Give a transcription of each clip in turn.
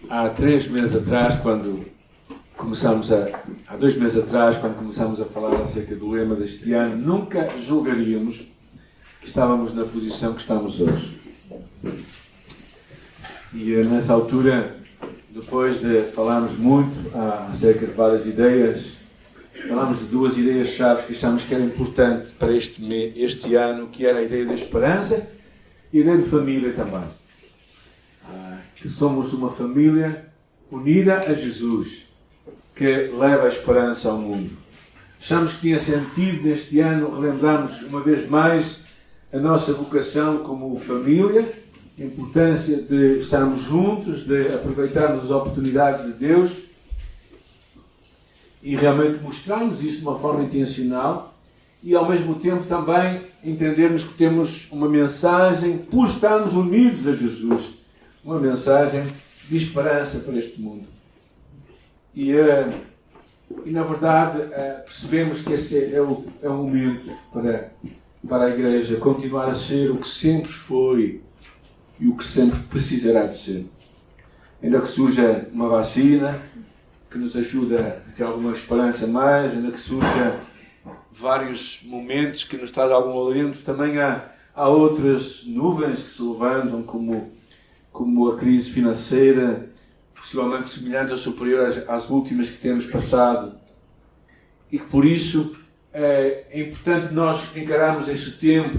Há 2 meses atrás, quando começámos a falar acerca do lema deste ano, nunca julgaríamos que estávamos na posição que estamos hoje. E nessa altura, depois de falarmos muito acerca de várias ideias, falámos de 2 ideias-chave que achamos que era importante para este ano, que era a ideia da esperança e a ideia de família também. Que somos uma família unida a Jesus, que leva a esperança ao mundo. Achamos que tinha sentido neste ano relembrarmos uma vez mais a nossa vocação como família, a importância de estarmos juntos, de aproveitarmos as oportunidades de Deus e realmente mostrarmos isso de uma forma intencional e ao mesmo tempo também entendermos que temos uma mensagem, por estarmos unidos a Jesus, uma mensagem de esperança para este mundo. E na verdade percebemos que esse é o momento para a Igreja continuar a ser o que sempre foi e o que sempre precisará de ser. Ainda que surja uma vacina que nos ajuda a ter alguma esperança mais, ainda que surja vários momentos que nos traz algum alento, também há outras nuvens que se levantam, como a crise financeira, possivelmente semelhante ou superior às últimas que temos passado. E que por isso é importante nós encararmos este tempo,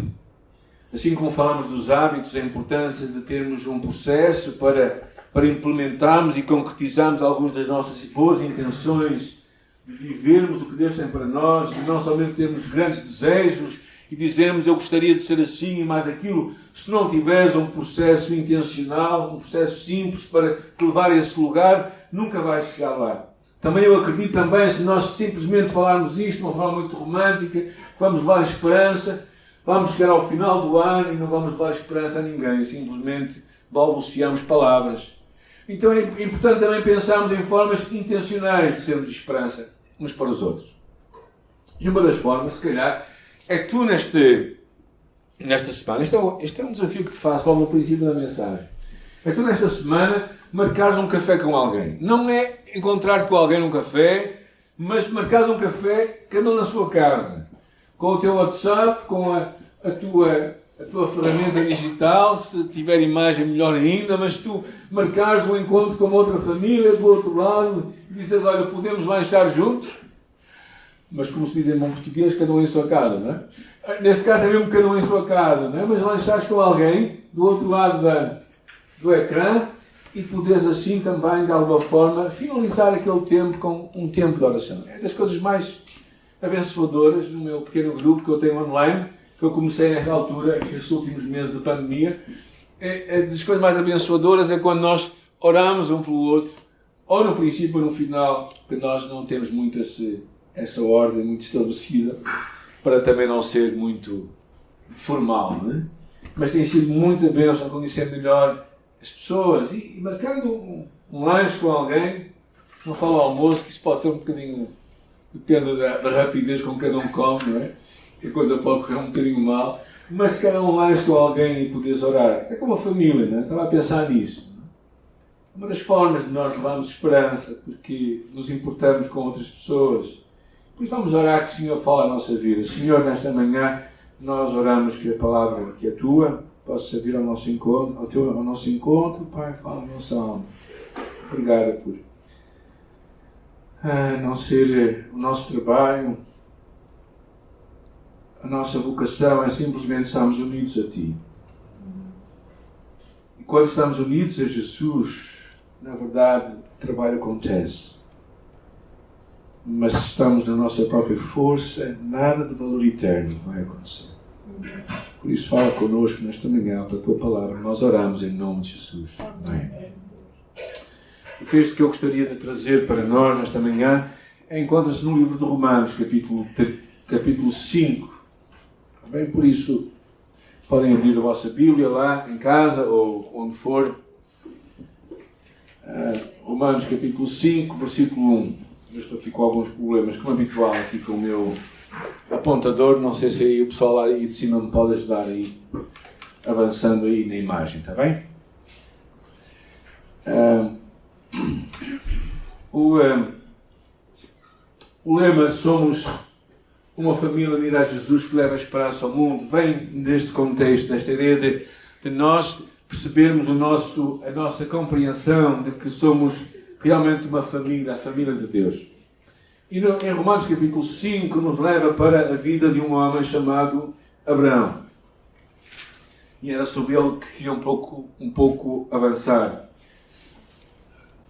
assim como falamos dos hábitos, a importância de termos um processo para implementarmos e concretizarmos algumas das nossas boas intenções, de vivermos o que Deus tem para nós, de não somente termos grandes desejos e dizermos eu gostaria de ser assim e mais aquilo, se não tiveres um processo intencional, um processo simples para te levar a esse lugar, nunca vais chegar lá. Também eu acredito também, se nós simplesmente falarmos isto de uma forma muito romântica, vamos levar esperança, vamos chegar ao final do ano e não vamos levar esperança a ninguém, simplesmente balbuciamos palavras. Então é importante também pensarmos em formas intencionais de sermos de esperança uns para os outros. E uma das formas, se calhar, é que tu nesta semana, este é um desafio que te faço logo no princípio da mensagem, é tu nesta semana marcares um café com alguém. Não é encontrar-te com alguém num café, mas marcares um café cada um na sua casa, com o teu WhatsApp, com a tua ferramenta digital, se tiver imagem melhor ainda, mas tu marcares um encontro com uma outra família do outro lado e dizes, olha, podemos lanchar juntos? Mas como se diz em bom português, cada um em sua casa, não é? Neste caso é mesmo cada um em sua casa, não é? Mas lanchares com alguém do outro lado do ecrã e poderes assim também, de alguma forma, finalizar aquele tempo com um tempo de oração. É das coisas mais abençoadoras no meu pequeno grupo que eu tenho online, que eu comecei nesta altura, nestes últimos meses da pandemia. É das coisas mais abençoadoras é quando nós oramos um pelo outro, ou no princípio ou no final, que nós não temos muito essa ordem muito estabelecida, para também não ser muito formal, não é? Mas tem sido muita bênção conhecer melhor as pessoas e marcando um lanche com alguém, não falo ao almoço, que isso pode ser um bocadinho, depende da rapidez com que cada um come, não é? Que a coisa pode correr um bocadinho mal, mas se calhar um lanche com alguém e poderes orar, é como a família, não é? Estava a pensar nisso. Uma das formas de nós levarmos esperança, porque nos importamos com outras pessoas. Pois vamos orar que o Senhor fale a nossa vida. Senhor, nesta manhã, nós oramos que a palavra que é tua possa vir ao nosso encontro. Pai, fala a nossa alma. Obrigada por não ser o nosso trabalho, a nossa vocação é simplesmente estarmos unidos a Ti. E quando estamos unidos a Jesus, na verdade, o trabalho acontece. Mas se estamos na nossa própria força, nada de valor eterno vai acontecer. Por isso, fala connosco nesta manhã, pela Tua palavra. Nós oramos em nome de Jesus. Amém. O texto que eu gostaria de trazer para nós nesta manhã encontra-se no livro de Romanos, capítulo 5. Bem, por isso, podem abrir a vossa Bíblia lá em casa ou onde for. Romanos capítulo 5, versículo 1. Eu estou aqui com alguns problemas, como habitual, aqui com o meu apontador. Não sei se aí o pessoal lá aí de cima me pode ajudar aí, avançando aí na imagem, está bem? O lema "Somos uma família unida a Jesus que leva a esperança ao mundo" vem deste contexto, desta ideia de nós percebermos a nossa compreensão de que somos realmente uma família, a família de Deus. E em Romanos capítulo 5 nos leva para a vida de um homem chamado Abraão. E era sobre ele que queria um pouco avançar.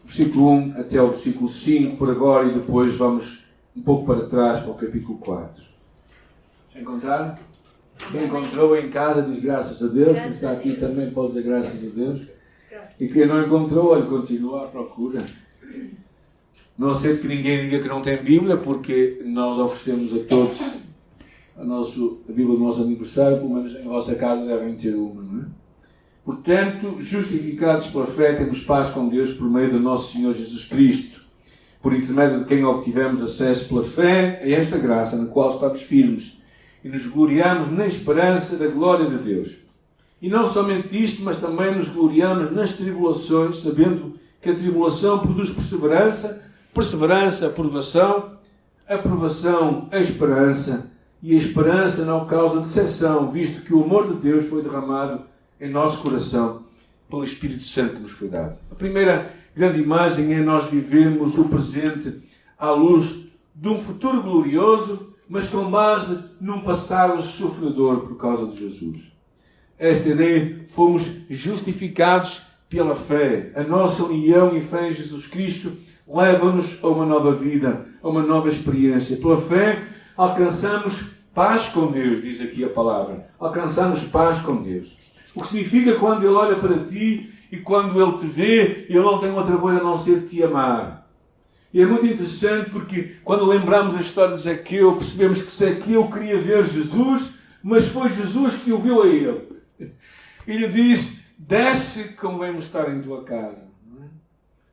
Versículo 1 até o versículo 5 por agora, e depois vamos um pouco para trás, para o capítulo 4. Já encontraram? Quem encontrou em casa diz graças a Deus. Quem está aqui também pode dizer graças a Deus. E quem não encontrou, olha, continua à procura. Não aceito que ninguém diga que não tem Bíblia, porque nós oferecemos a todos a Bíblia do nosso aniversário, pelo menos em vossa casa devem ter uma, não é? Portanto, justificados pela fé, temos paz com Deus por meio do nosso Senhor Jesus Cristo, por intermédio de quem obtivemos acesso pela fé a esta graça, na qual estamos firmes, e nos gloriamos na esperança da glória de Deus. E não somente isto, mas também nos gloriamos nas tribulações, sabendo que a tribulação produz perseverança, perseverança, aprovação, aprovação, a esperança, e a esperança não causa decepção, visto que o amor de Deus foi derramado em nosso coração pelo Espírito Santo que nos foi dado. A primeira grande imagem é nós vivermos o presente à luz de um futuro glorioso, mas com base num passado sofredor por causa de Jesus. Esta ideia, fomos justificados pela fé. A nossa união e fé em Jesus Cristo leva-nos a uma nova vida, a uma nova experiência. Pela fé, alcançamos paz com Deus, diz aqui a palavra. Alcançamos paz com Deus. O que significa quando Ele olha para ti e quando Ele te vê, Ele não tem outra coisa a não ser te amar. E é muito interessante porque quando lembramos a história de Zaqueu, percebemos que Zaqueu queria ver Jesus, mas foi Jesus que o viu a ele. E lhe diz: desce, convém-me estar em tua casa.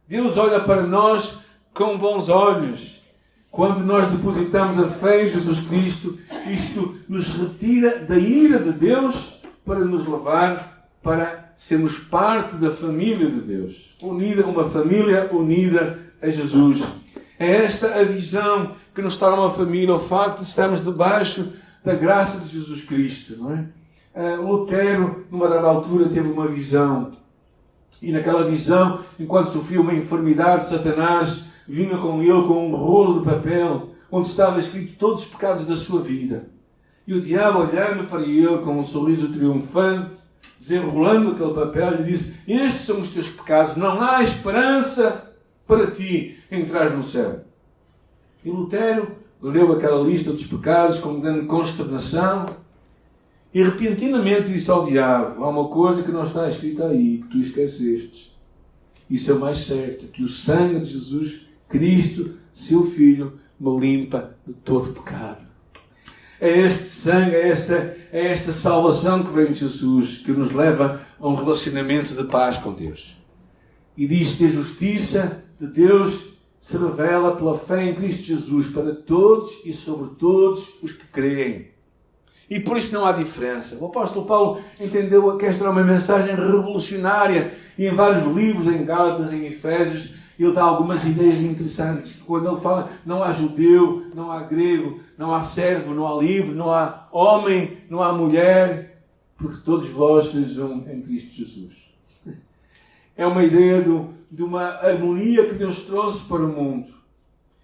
Deus olha para nós com bons olhos. Quando nós depositamos a fé em Jesus Cristo, isto nos retira da ira de Deus para nos levar para sermos parte da família de Deus. Uma família unida a Jesus. É esta a visão que nos torna uma família, o facto de estarmos debaixo da graça de Jesus Cristo, não é? Lutero, numa dada altura, teve uma visão. E naquela visão, enquanto sofria uma enfermidade, Satanás vinha com ele com um rolo de papel, onde estava escrito todos os pecados da sua vida. E o diabo, olhando para ele com um sorriso triunfante, desenrolando aquele papel, lhe disse: estes são os teus pecados, não há esperança para ti entrar no céu. E Lutero leu aquela lista dos pecados com grande consternação e repentinamente disse ao diabo: há uma coisa que não está escrita aí, que tu esqueceste. Isso é o mais certo, que o sangue de Jesus Cristo, seu Filho, me limpa de todo pecado. É este sangue, é esta salvação que vem de Jesus, que nos leva a um relacionamento de paz com Deus. E diz que a justiça de Deus se revela pela fé em Cristo Jesus para todos e sobre todos os que creem. E por isso não há diferença. O apóstolo Paulo entendeu que esta era uma mensagem revolucionária, e em vários livros, em Gálatas, em Efésios, ele dá algumas ideias interessantes. Quando ele fala: não há judeu, não há grego, não há servo, não há livre, não há homem, não há mulher, porque todos vós sois um em Cristo Jesus. É uma ideia de uma harmonia que Deus trouxe para o mundo.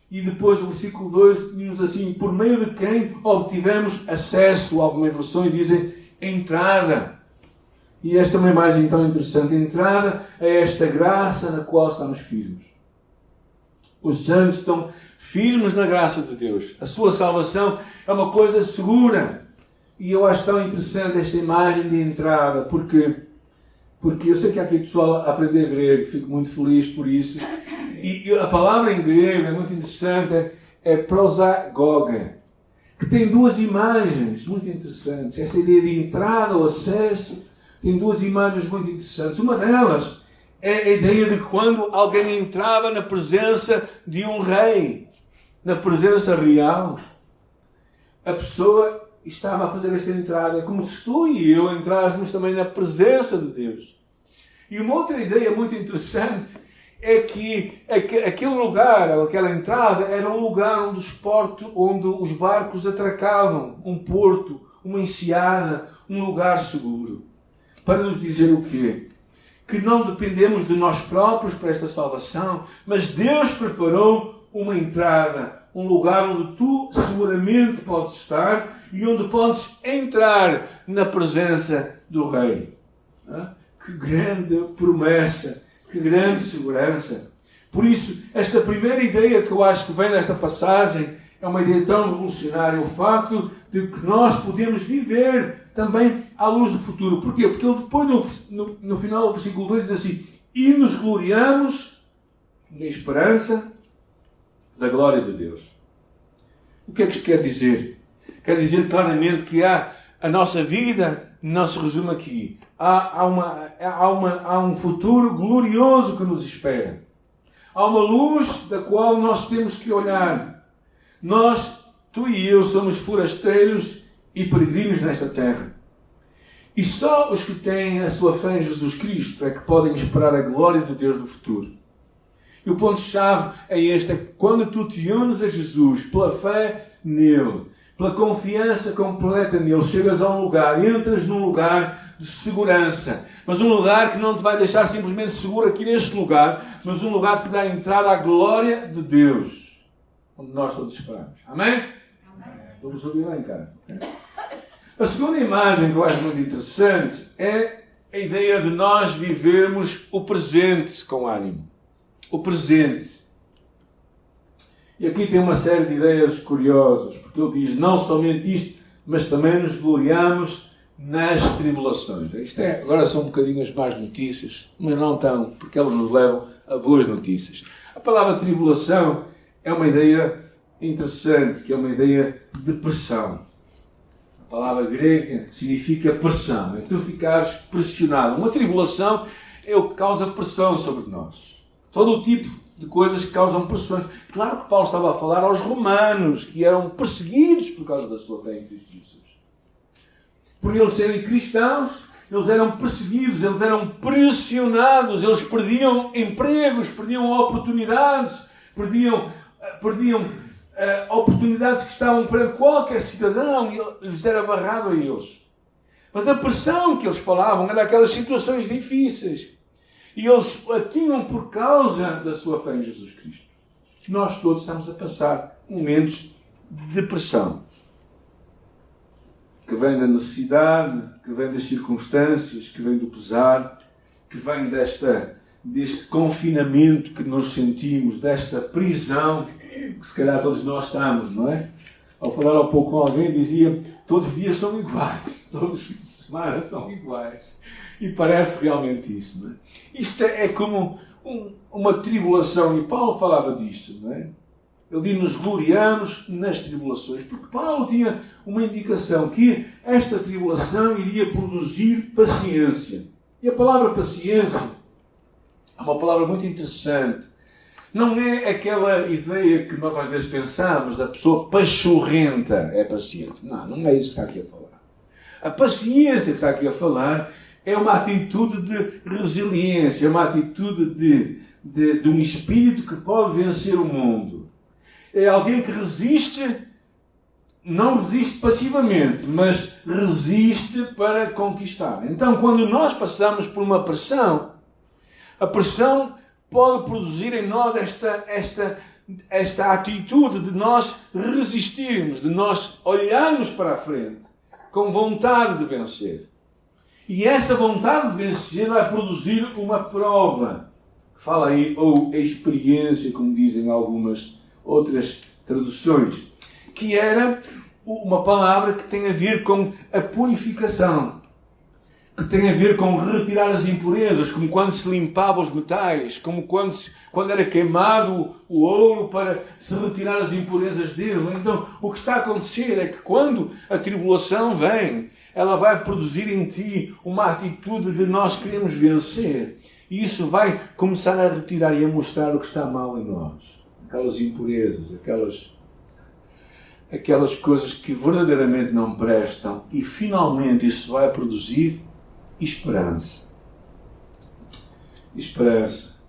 E depois o versículo 2 diz assim: por meio de quem obtivemos acesso. Algumas versões dizem entrada. E esta é uma imagem tão interessante. Entrada a esta graça na qual estamos firmes. Os santos estão firmes na graça de Deus. A sua salvação é uma coisa segura. E eu acho tão interessante esta imagem de entrada, porque eu sei que há aqui pessoal a aprender grego, fico muito feliz por isso. E a palavra em grego é muito interessante, é prosagoge, que tem duas imagens muito interessantes. Esta ideia de entrada ou acesso tem duas imagens muito interessantes. Uma delas é a ideia de quando alguém entrava na presença de um rei, na presença real. A pessoa estava a fazer esta entrada, como se tu e eu entrássemos também na presença de Deus. E uma outra ideia muito interessante é que aquele lugar, aquela entrada, era um lugar onde os barcos atracavam, um porto, uma enseada, um lugar seguro. Para nos dizer o quê? Que não dependemos de nós próprios para esta salvação, mas Deus preparou uma entrada, um lugar onde tu seguramente podes estar e onde podes entrar na presença do Rei. Que grande promessa, que grande segurança. Por isso, esta primeira ideia que eu acho que vem desta passagem é uma ideia tão revolucionária, o facto de que nós podemos viver também à luz do futuro. Porquê? Porque ele depois, no final do versículo 2, diz assim: e nos gloriamos na esperança da glória de Deus. O que é que isto quer dizer? Quer dizer claramente que a nossa vida não se resume aqui. Há um futuro glorioso que nos espera. Há uma luz da qual nós temos que olhar. Nós, tu e eu, somos forasteiros e peregrinos nesta terra. E só os que têm a sua fé em Jesus Cristo é que podem esperar a glória de Deus no futuro. E o ponto-chave é este: é que quando tu te unes a Jesus pela fé nele, pela confiança completa nele, chegas a um lugar, entras num lugar de segurança, mas um lugar que não te vai deixar simplesmente seguro aqui neste lugar, mas um lugar que dá entrada à glória de Deus, onde nós todos esperamos. Amém? Amém. Vamos ouvir lá em casa. A segunda imagem que eu acho muito interessante é a ideia de nós vivermos o presente com ânimo. O presente. E aqui tem uma série de ideias curiosas, porque ele diz não somente isto, mas também nos gloriamos nas tribulações. Agora são um bocadinho as más notícias, mas não tão, porque elas nos levam a boas notícias. A palavra tribulação é uma ideia interessante, que é uma ideia de pressão. A palavra grega significa pressão, é tu ficares pressionado. Uma tribulação é o que causa pressão sobre nós. Todo o tipo de coisas que causam pressões. Claro que Paulo estava a falar aos romanos, que eram perseguidos por causa da sua fé em Cristo Jesus. Por eles serem cristãos, eles eram perseguidos, eles eram pressionados, eles perdiam empregos, perdiam oportunidades, perdiam oportunidades que estavam para qualquer cidadão, e lhes era barrado a eles. Mas a pressão que eles falavam era aquelas situações difíceis. E eles a tinham por causa da sua fé em Jesus Cristo. Nós todos estamos a passar momentos de pressão. Que vem da necessidade, que vem das circunstâncias, que vem do pesar, que vem deste confinamento que nos sentimos, desta prisão que se calhar todos nós estamos, não é? Ao falar há pouco com alguém, dizia: todos os dias são iguais, todos os fins de semana são iguais. E parece realmente isso, não é? Isto é como uma tribulação, e Paulo falava disto, não é? Ele diz: nos gloriamos nas tribulações, porque Paulo tinha uma indicação que esta tribulação iria produzir paciência. E a palavra paciência é uma palavra muito interessante. Não é aquela ideia que nós às vezes pensamos da pessoa pachorrenta é paciente. Não é isso que está aqui a falar. A paciência que está aqui a falar é uma atitude de resiliência, é uma atitude de um espírito que pode vencer o mundo. É alguém que resiste, não resiste passivamente, mas resiste para conquistar. Então, quando nós passamos por uma pressão, a pressão pode produzir em nós esta atitude de nós resistirmos, de nós olharmos para a frente com vontade de vencer. E essa vontade de vencer vai produzir uma prova. Fala aí, ou experiência, como dizem algumas outras traduções, que era uma palavra que tem a ver com a purificação, que tem a ver com retirar as impurezas, como quando se limpava os metais, como quando era queimado o ouro para se retirar as impurezas dele. Então, o que está a acontecer é que quando a tribulação vem, ela vai produzir em ti uma atitude de nós queremos vencer. E isso vai começar a retirar e a mostrar o que está mal em nós. Aquelas impurezas, aquelas coisas que verdadeiramente não prestam. E finalmente isso vai produzir esperança. Esperança.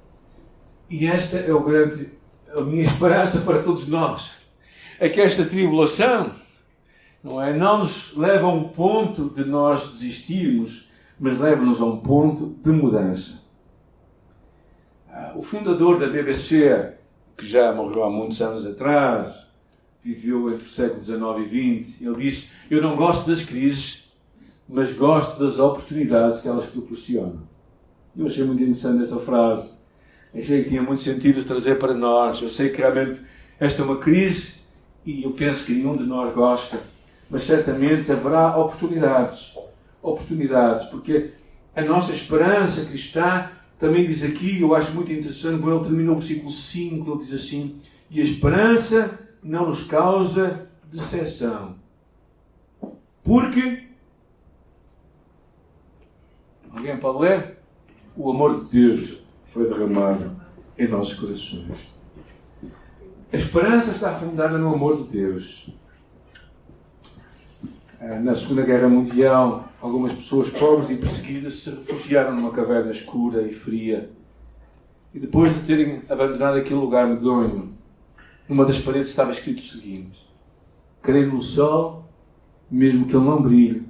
E esta é a minha esperança para todos nós. É que esta tribulação, não nos leva a um ponto de nós desistirmos, mas leva-nos a um ponto de mudança. O fundador da BBC, que já morreu há muitos anos atrás, viveu entre o século XIX e XX, ele disse: eu não gosto das crises, mas gosto das oportunidades que elas proporcionam. Eu achei muito interessante esta frase. Achei que tinha muito sentido de trazer para nós. Eu sei que realmente esta é uma crise e eu penso que nenhum de nós gosta, mas certamente haverá oportunidades. Oportunidades, porque a nossa esperança cristã também diz aqui, eu acho muito interessante, quando ele termina o versículo 5, ele diz assim: e a esperança não nos causa decepção. Porque, alguém pode ler? O amor de Deus foi derramado em nossos corações. A esperança está fundada no amor de Deus. Na Segunda Guerra Mundial, algumas pessoas pobres e perseguidas se refugiaram numa caverna escura e fria. E depois de terem abandonado aquele lugar medonho, numa das paredes estava escrito o seguinte: creio no sol, mesmo que ele não brilhe.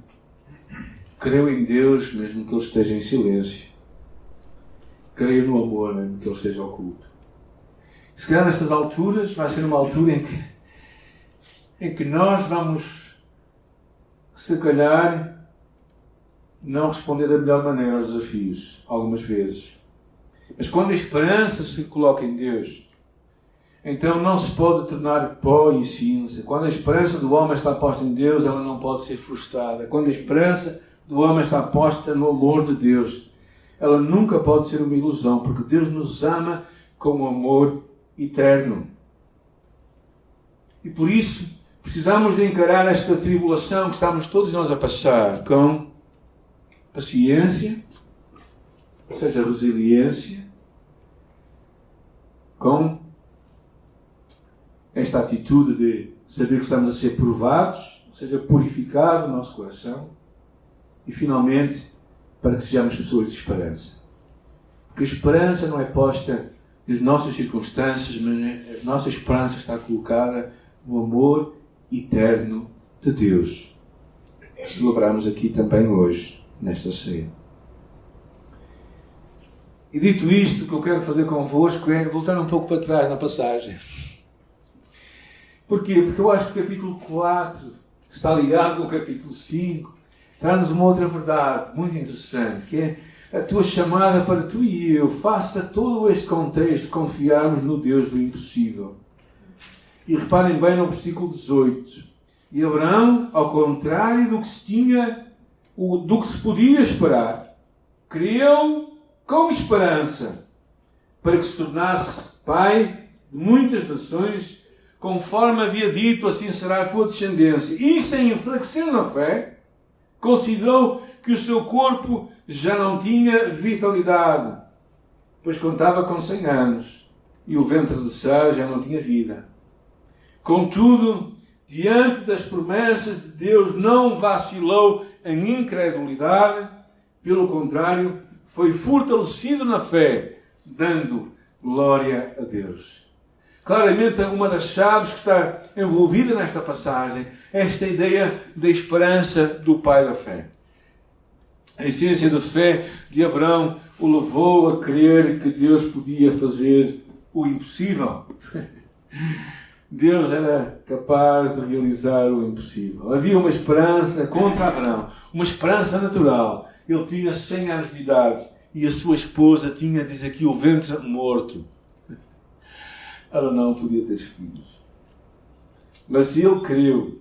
Creio em Deus, mesmo que ele esteja em silêncio. Creio no amor, mesmo que ele esteja oculto. Se calhar nestas alturas vai ser uma altura em que nós vamos, se calhar, não responder da melhor maneira aos desafios, algumas vezes. Mas quando a esperança se coloca em Deus, então não se pode tornar pó e cinza. Quando a esperança do homem está posta em Deus, ela não pode ser frustrada. Quando a esperança do homem está posta no amor de Deus, ela nunca pode ser uma ilusão, porque Deus nos ama com um amor eterno. E por isso precisamos de encarar esta tribulação que estamos todos nós a passar com paciência, ou seja, resiliência, com esta atitude de saber que estamos a ser provados, ou seja, purificado o nosso coração, e finalmente para que sejamos pessoas de esperança. Porque a esperança não é posta nas nossas circunstâncias, mas a nossa esperança está colocada no amor eterno de Deus, que celebramos aqui também hoje, nesta ceia. E dito isto, o que eu quero fazer convosco é voltar um pouco para trás na passagem. Porquê? Porque eu acho que o capítulo 4 está ligado com o capítulo 5, traz-nos uma outra verdade muito interessante, que é a tua chamada para tu e eu, faça todo este contexto, confiarmos no Deus do impossível. E reparem bem no versículo 18. E Abraão, ao contrário do que se podia esperar, creu com esperança, para que se tornasse pai de muitas nações, conforme havia dito, assim será a tua descendência. E sem enfraquecer na fé, considerou que o seu corpo já não tinha vitalidade, pois contava com 100 anos, e o ventre de Sara já não tinha vida. Contudo, diante das promessas de Deus, não vacilou em incredulidade, pelo contrário, foi fortalecido na fé, dando glória a Deus. Claramente, uma das chaves que está envolvida nesta passagem é esta ideia da esperança do pai da fé. A essência da fé de Abraão o levou a crer que Deus podia fazer o impossível. Deus era capaz de realizar o impossível. Havia uma esperança contra Abraão, uma esperança natural. Ele tinha 100 anos de idade e a sua esposa tinha, diz aqui, o ventre morto. Ela não podia ter filhos. Mas ele creu.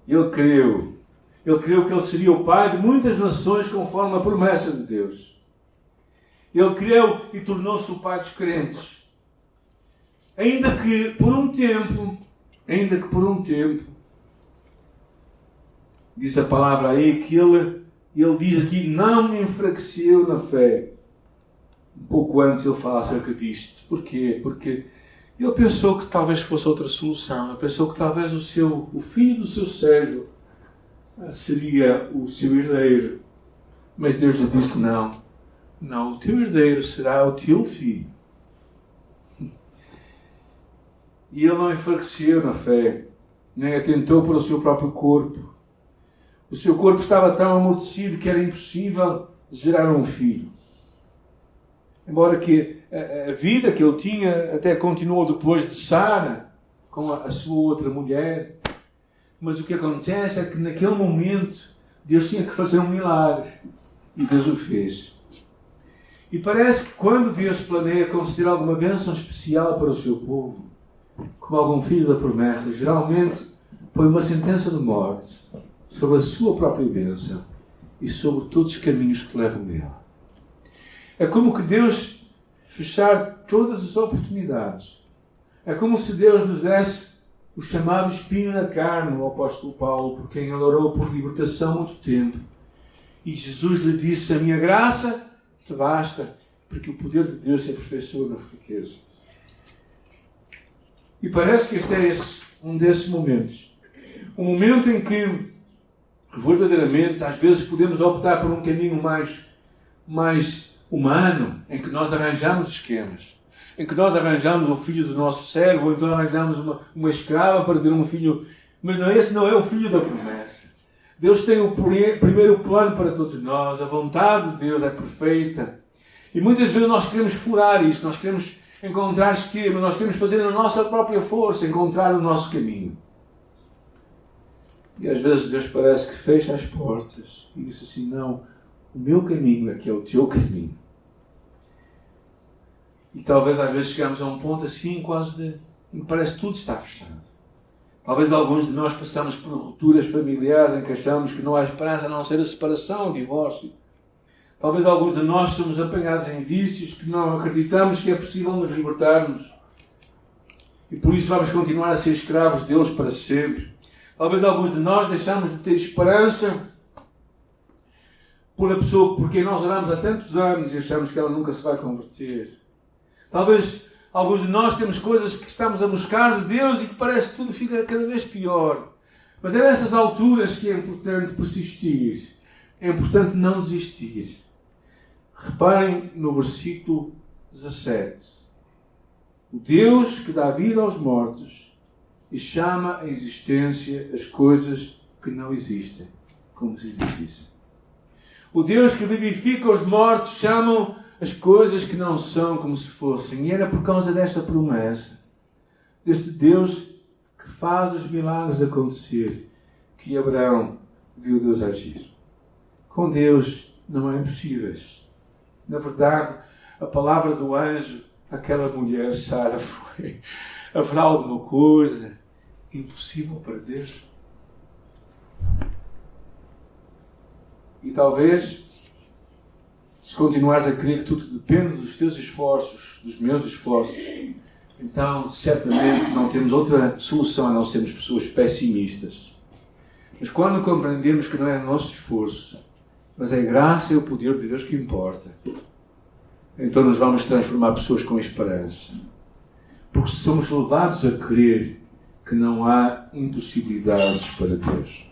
Ele creu que ele seria o pai de muitas nações conforme a promessa de Deus. Ele creu e tornou-se o pai dos crentes. Ainda que por um tempo, diz a palavra aí que ele diz aqui, não enfraqueceu na fé. Um pouco antes ele fala acerca disto. Porquê? Porque ele pensou que talvez fosse outra solução. Ele pensou que talvez o filho do seu servo seria o seu herdeiro. Mas Deus lhe disse não. Não, o teu herdeiro será o teu filho. E ele não enfraqueceu na fé, nem atentou para o seu próprio corpo. O seu corpo estava tão amortecido que era impossível gerar um filho. Embora que a vida que ele tinha até continuou depois de Sara, com a sua outra mulher. Mas o que acontece é que naquele momento Deus tinha que fazer um milagre. E Deus o fez. E parece que quando Deus planeia conceder alguma bênção especial para o seu povo, como algum filho da promessa, geralmente põe uma sentença de morte sobre a sua própria bênção e sobre todos os caminhos que levam nela. É como que Deus fechar todas as oportunidades. É como se Deus nos desse o chamado espinho na carne, o apóstolo Paulo, por quem ele orou por libertação há muito tempo. E Jesus lhe disse: a minha graça te basta, porque o poder de Deus se aperfeiçoa na fraqueza. E parece que este é um desses momentos. Um momento em que, verdadeiramente, às vezes podemos optar por um caminho mais humano, em que nós arranjamos esquemas, em que nós arranjamos o filho do nosso servo, ou então arranjamos uma escrava para ter um filho. Mas esse não é o filho da promessa. Deus tem o primeiro plano para todos nós. A vontade de Deus é perfeita. E muitas vezes nós queremos furar isto, nós queremos encontrar esquema, nós queremos fazer na nossa própria força, encontrar o nosso caminho. E às vezes Deus parece que fecha as portas e diz assim: não, o meu caminho é que é o teu caminho. E talvez às vezes chegamos a um ponto assim, em que parece que tudo está fechado. Talvez alguns de nós passamos por rupturas familiares em que achamos que não há esperança a não ser a separação, o divórcio. Talvez alguns de nós somos apanhados em vícios que não acreditamos que é possível nos libertarmos. E por isso vamos continuar a ser escravos deles para sempre. Talvez alguns de nós deixamos de ter esperança por a pessoa por quem nós oramos há tantos anos e achamos que ela nunca se vai converter. Talvez alguns de nós temos coisas que estamos a buscar de Deus e que parece que tudo fica cada vez pior. Mas é nessas alturas que é importante persistir. É importante não desistir. Reparem no versículo 17. O Deus que dá vida aos mortos e chama à existência as coisas que não existem, como se existissem. O Deus que vivifica os mortos chama as coisas que não são como se fossem. E era por causa desta promessa, deste Deus que faz os milagres acontecer, que Abraão viu Deus agir. Com Deus não há impossíveis. Na verdade, a palavra do anjo àquela mulher, Sara, foi: haverá alguma coisa impossível para Deus? E talvez, se continuares a crer que tudo depende dos teus esforços, dos meus esforços, então certamente não temos outra solução a não sermos pessoas pessimistas. Mas quando compreendemos que não é o nosso esforço, mas é a graça e o poder de Deus que importa, então nos vamos transformar pessoas com esperança. Porque somos levados a crer que não há impossibilidades para Deus.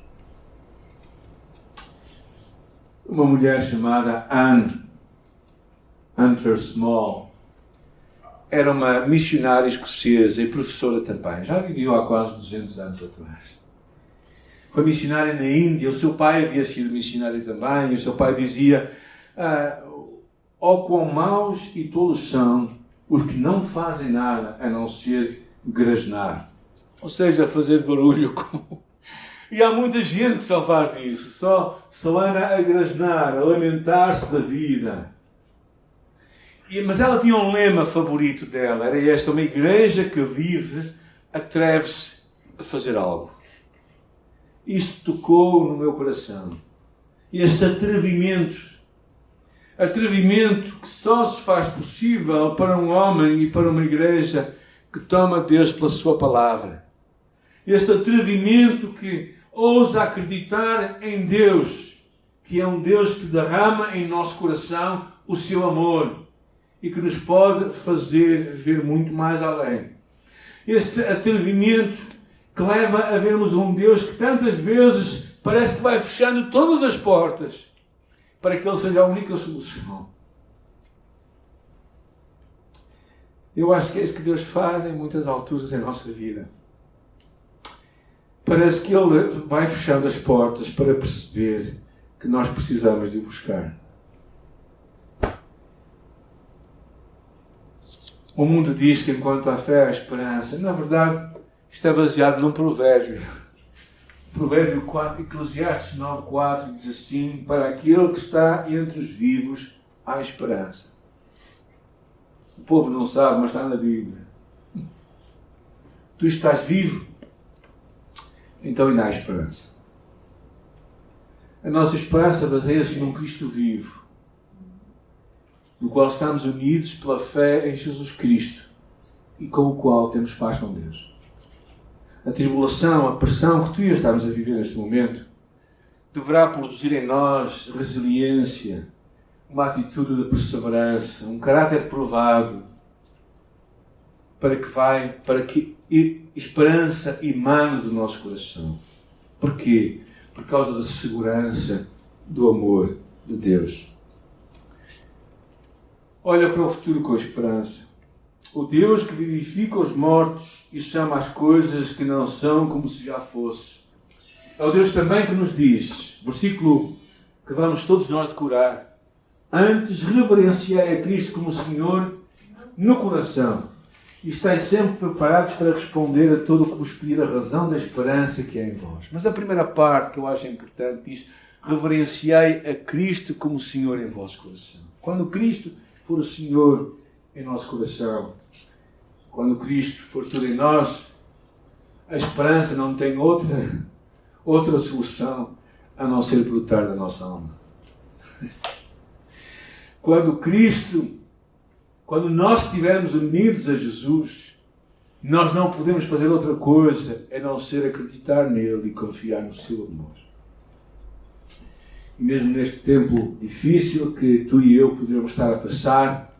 Uma mulher chamada Anne Hunter Small era uma missionária escocesa e professora também. Já viveu há quase 200 anos atrás. Foi missionária na Índia. O seu pai havia sido missionário também. E o seu pai dizia: ó quão maus e tolos são os que não fazem nada a não ser grasnar. Ou seja, fazer barulho. E há muita gente que só faz isso. Só anda a grasnar, a lamentar-se da vida. Mas ela tinha um lema favorito dela. Era esta: uma igreja que vive atreve-se a fazer algo. Isto tocou no meu coração. Este atrevimento que só se faz possível para um homem e para uma igreja que toma Deus pela sua palavra. Este atrevimento que ousa acreditar em Deus, que é um Deus que derrama em nosso coração o seu amor e que nos pode fazer ver muito mais além. Este atrevimento que leva a vermos um Deus que tantas vezes parece que vai fechando todas as portas para que Ele seja a única solução. Eu acho que é isso que Deus faz em muitas alturas em nossa vida. Parece que Ele vai fechando as portas para perceber que nós precisamos de buscar. O mundo diz que enquanto há fé há esperança. Na verdade, isto é baseado num provérbio. Provérbio 4, Eclesiastes 9:4 diz assim: para aquele que está entre os vivos há esperança. O povo não sabe, mas está na Bíblia. Tu estás vivo, então ainda há esperança. A nossa esperança baseia-se num Cristo vivo, no qual estamos unidos pela fé em Jesus Cristo e com o qual temos paz com Deus. A tribulação, a pressão que tu e eu estamos a viver neste momento deverá produzir em nós resiliência, uma atitude de perseverança, um caráter provado, para que esperança emane do nosso coração. Porquê? Por causa da segurança do amor de Deus. Olha para o futuro com esperança. O Deus que vivifica os mortos e chama as coisas que não são como se já fosse. É o Deus também que nos diz, versículo que vamos todos nós decorar: antes reverenciai a Cristo como Senhor no coração e estáis sempre preparados para responder a todo o que vos pedir a razão da esperança que é em vós. Mas a primeira parte que eu acho importante diz: reverenciai a Cristo como Senhor em vosso coração. Quando Cristo for o Senhor em nosso coração, quando Cristo for tudo em nós, a esperança não tem outra solução a não ser brotar da nossa alma. Quando nós estivermos unidos a Jesus, nós não podemos fazer outra coisa a não ser acreditar nele e confiar no seu amor. E mesmo neste tempo difícil que tu e eu poderemos estar a passar,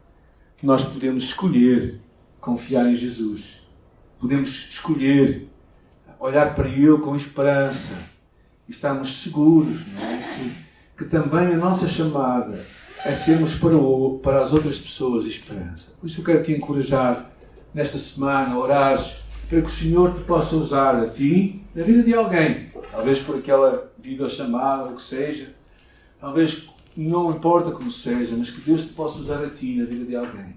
nós podemos escolher confiar em Jesus. Podemos escolher olhar para Ele com esperança e estarmos seguros, não é? que também a nossa chamada é sermos para as outras pessoas esperança. Por isso eu quero te encorajar nesta semana a orares para que o Senhor te possa usar a ti na vida de alguém. Talvez por aquela vida chamada, o que seja. Talvez não importa como seja, mas que Deus te possa usar a ti na vida de alguém.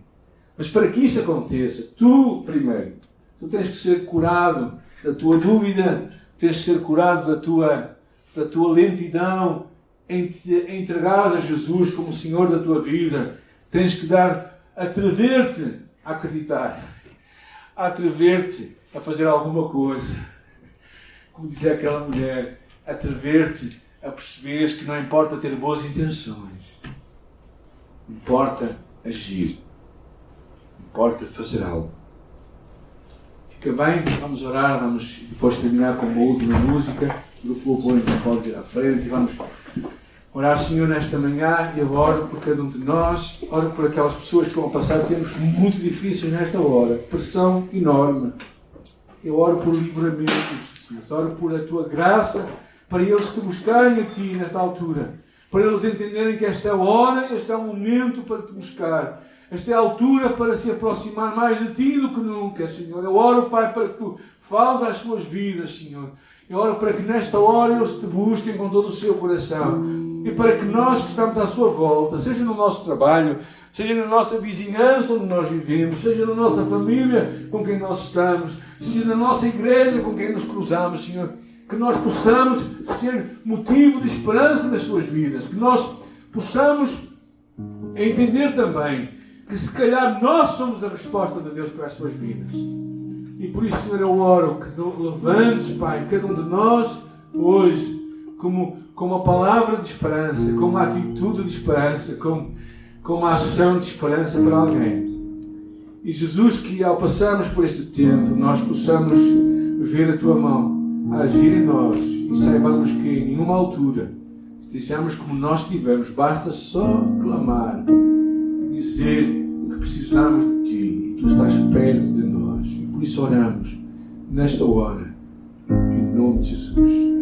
Mas para que isso aconteça, tu primeiro, tu tens que ser curado da tua dúvida, tens que ser curado da tua lentidão em te entregares a Jesus como Senhor da tua vida. Tens que atrever-te a acreditar, a atrever-te a fazer alguma coisa. Como dizia aquela mulher, atrever-te a perceberes que não importa ter boas intenções, importa agir, importa fazer algo. Fica bem? Vamos orar, vamos depois terminar com uma última música. O grupo Louvor então pode vir à frente e vamos orar, Senhor, nesta manhã. E eu oro por cada um de nós, oro por aquelas pessoas que estão a passar tempos muito difíceis nesta hora, pressão enorme. Eu oro por livramento, Jesus, oro por a tua graça, para eles te buscarem a ti nesta altura, para eles entenderem que esta é a hora, este é o momento para te buscar. Esta é a altura para se aproximar mais de ti do que nunca, Senhor. Eu oro, Pai, para que tu fales às suas vidas, Senhor. Eu oro para que nesta hora eles te busquem com todo o seu coração. E para que nós que estamos à sua volta, seja no nosso trabalho, seja na nossa vizinhança onde nós vivemos, seja na nossa família com quem nós estamos, seja na nossa igreja com quem nos cruzamos, Senhor, que nós possamos ser motivo de esperança nas suas vidas. Que nós possamos entender também que se calhar nós somos a resposta de Deus para as suas vidas. E por isso, Senhor, eu oro que levantes, Pai, cada um de nós hoje como uma palavra de esperança, com uma atitude de esperança, com uma ação de esperança para alguém. E Jesus, que ao passarmos por este tempo, nós possamos ver a Tua mão a agir em nós e saibamos que em nenhuma altura estejamos como nós estivemos, basta só clamar e dizer que precisamos de Ti e Tu estás perto de nós. E por isso oramos nesta hora, em nome de Jesus.